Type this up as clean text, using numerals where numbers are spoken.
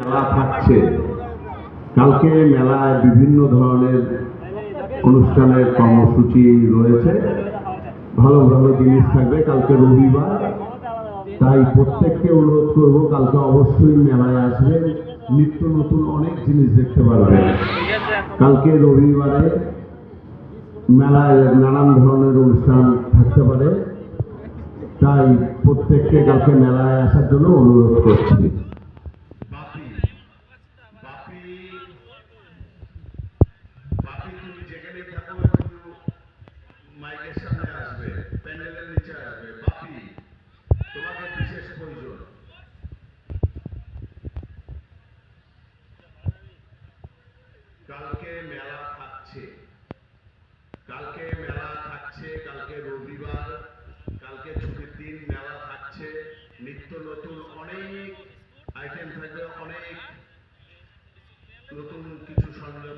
মেলা থাকছে। কালকে মেলায় বিভিন্ন ধরনের অনুষ্ঠানের কর্মসূচি রয়েছে, ভালো ভালো জিনিস থাকবে। কালকে রবিবার, তাই প্রত্যেককে অনুরোধ করব কালকে অবশ্যই মেলায় আসবেন, নিত্য নতুন অনেক জিনিস দেখতে পারবেন। কালকে রবিবারে মেলায় নানান ধরনের অনুষ্ঠান থাকতে পারে, তাই প্রত্যেককে কালকে মেলায় আসার জন্য অনুরোধ করছি। তুমি যেখানে থাকো একটু মাইকের সামনে আসবে, প্যান্ডেলের নিচে আসবে। বাপি, তোমাকে বিশেষ প্রয়োজন। কালকে মেলা থাকছে, কালকে মেলা থাকছে, কালকে রবিবার, কালকে ছুটির দিন, মেলা থাকছে। নিত্য নতুন অনেক আইটেম থাকবে, অনেক নতুন কিছু সংযোগ